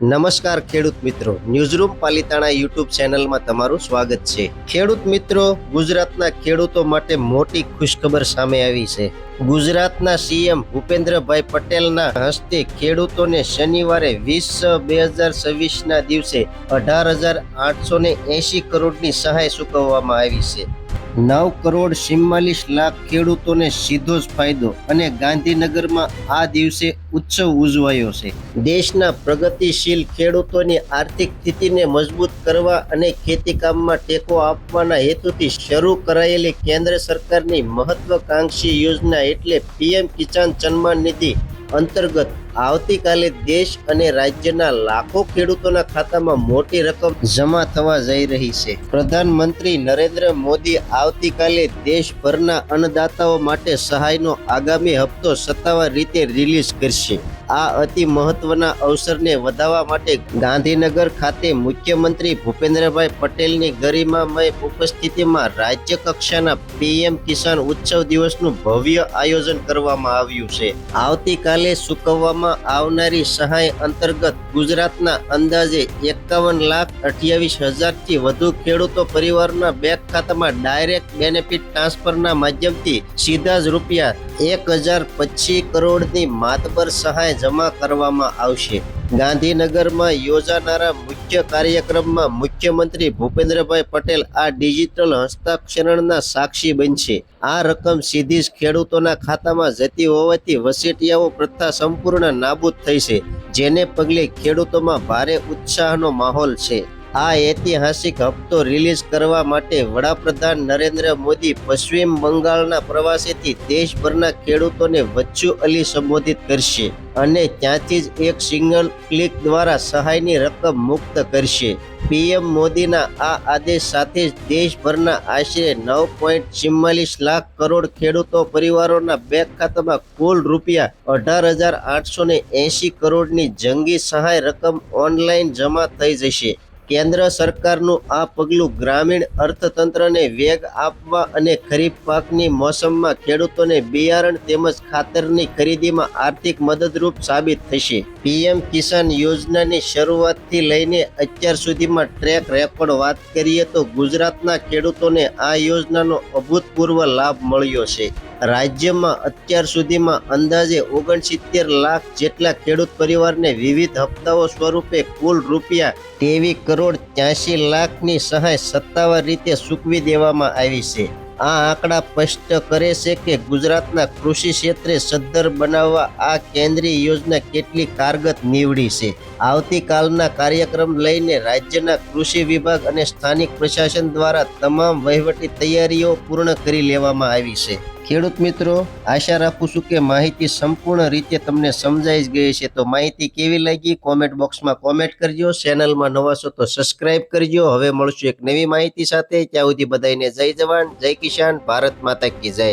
નમસ્કાર ખેડૂત મિત્રો, ન્યૂઝરૂમ પાલિતાણા યુટ્યુબ ચેનલમાં તમારું સ્વાગત છે। ખેડૂત મિત્રો, ગુજરાતના ખેડૂતો માટે મોટી ખુશખબર સામે આવી છે। ગુજરાતના સીએમ ભૂપેન્દ્રભાઈ પટેલના હસ્તે ખેડૂતોને શનિવારે 20/6/2026ના દિવસે 18,880 કરોડની સહાય ચૂકવવામાં આવી છે। 9,44,00,000 ખેડૂતોને સીધો જ ફાયદો અને ગાંધીનગરમાં આ દિવસે ઉત્સવ ઉજવાયો છે। દેશના પ્રગતિશીલ ખેડૂતોની આર્થિક સ્થિતિને મજબૂત કરવા અને ખેતીકામમાં ટેકો આપવાના હેતુથી શરૂ કરાયેલી કેન્દ્ર સરકારની મહત્વાકાંક્ષી યોજના એટલે પીએમ કિસાન સન્માન નિધિ અંતર્ગત આવતીકાલે દેશ અને રાજ્યના લાખો ખેડૂતોના ખાતામાં મોટી રકમ જમા થવા જઈ રહી છે। પ્રધાનમંત્રી નરેન્દ્ર મોદી આવતીકાલે દેશભરના અન્નદાતાઓ માટે સહાયનો આગામી હપ્તો સત્તાવાર રીતે રિલીઝ કરશે। આ અતિ મહત્વના અવસરને વધાવવા માટે ગાંધીનગર ખાતે મુખ્યમંત્રી ભૂપેન્દ્રભાઈ પટેલની ગરિમામય ઉપસ્થિતિમાં રાજ્ય કક્ષાના પીએમ કિસાન ઉત્સવ દિવસનું ભવ્ય આયોજન કરવામાં આવ્યું છે। આવતીકાલે ચૂકવવામાં આવનારી સહાય અંતર્ગત ગુજરાતના અંદાજે 51,28,000 થી વધુ ખેડૂતો પરિવારના બેંક ખાતામાં ડાયરેક્ટ બેનિફિટ ટ્રાન્સફરના માધ્યમથી સીધા જ રૂપિયા 1,025 કરોડની માતબર સહાય જમા કરવામાં આવશે। ગાંધીનગરમાં યોજાનારા મુખ્ય કાર્યક્રમમાં મુખ્યમંત્રી ભૂપેન્દ્રભાઈ પટેલ આ ડિજિટલ હસ્તાક્ષરણના સાક્ષી બનશે। આ રકમ સીધી જ ખેડૂતોના ખાતામાં જતી હોવાથી વચેટિયાઓ પ્રથા સંપૂર્ણ નાબૂદ થઈ છે, જેને પગલે ખેડૂતોમાં ભારે ઉત્સાહનો માહોલ છે। આ ઐતિહાસિક હપ્તો રિલીઝ કરવા માટે વડાપ્રધાન નરેન્દ્ર મોદી પશ્ચિમ બંગાળના પ્રવાસેથી દેશભરના ખેડૂતોને વર્ચ્યુઅલી સંબોધિત કરશે અને ત્યાંથી જ એક સિંગલ ક્લિક દ્વારા સહાયની રકમ મુક્ત કરશે। પીએમ મોદીના આ આદેશ સાથે જ દેશભરના આશરે 9.44 લાખ કરોડ ખેડૂતો પરિવારોના બેંક ખાતામાં કુલ રૂપિયા 18,880 કરોડની જંગી સહાય રકમ ઓનલાઈન જમા થઈ જશે। કેન્દ્ર સરકારનું આ પગલું ગ્રામીણ અર્થતંત્રને વેગ આપવા અને ખરીફ પાકની મોસમમાં ખેડૂતોને બિયારણ તેમજ ખાતરની ખરીદીમાં આર્થિક મદદરૂપ સાબિત થશે। પીએમ કિસાન યોજનાની શરૂઆતથી લઈને અત્યાર સુધીમાં ટ્રેક રેકોર્ડ વાત કરીએ તો ગુજરાતના ખેડૂતોને આ યોજનાનો અભૂતપૂર્વ લાભ મળ્યો છે। રાજ્યમાં અત્યાર સુધીમાં અંદાજે 69 લાખ જેટલા ખેડૂત પરિવારને વિવિધ હપ્તાઓ સ્વરૂપે કુલ રૂપિયા 23,83,00,000ની સહાય સત્તાવાર રીતે ચૂકવી દેવામાં આવી છે। આ આંકડા સ્પષ્ટ કરે છે કે ગુજરાતના કૃષિ ક્ષેત્રે સદ્ધર બનાવવા આ કેન્દ્રીય યોજના કેટલી કારગત નીવડી છે। આવતીકાલના કાર્યક્રમ લઈને રાજ્યના કૃષિ વિભાગ અને સ્થાનિક પ્રશાસન દ્વારા તમામ વહીવટી તૈયારીઓ પૂર્ણ કરી લેવામાં આવી છે। ખેડૂત મિત્રો, આશા રાખું છું કે માહિતી સંપૂર્ણ રીતે તમને સમજાઈ જ ગઈ છે। તો માહિતી કેવી લાગી કોમેન્ટ બોક્સમાં કોમેન્ટ કરજો। ચેનલમાં નવા છો તો સબસ્ક્રાઇબ કરજો। હવે મળશું એક નવી માહિતી સાથે। ત્યાં સુધી બધાને જય જવાન, જય કિસાન, ભારત માતા કી જય।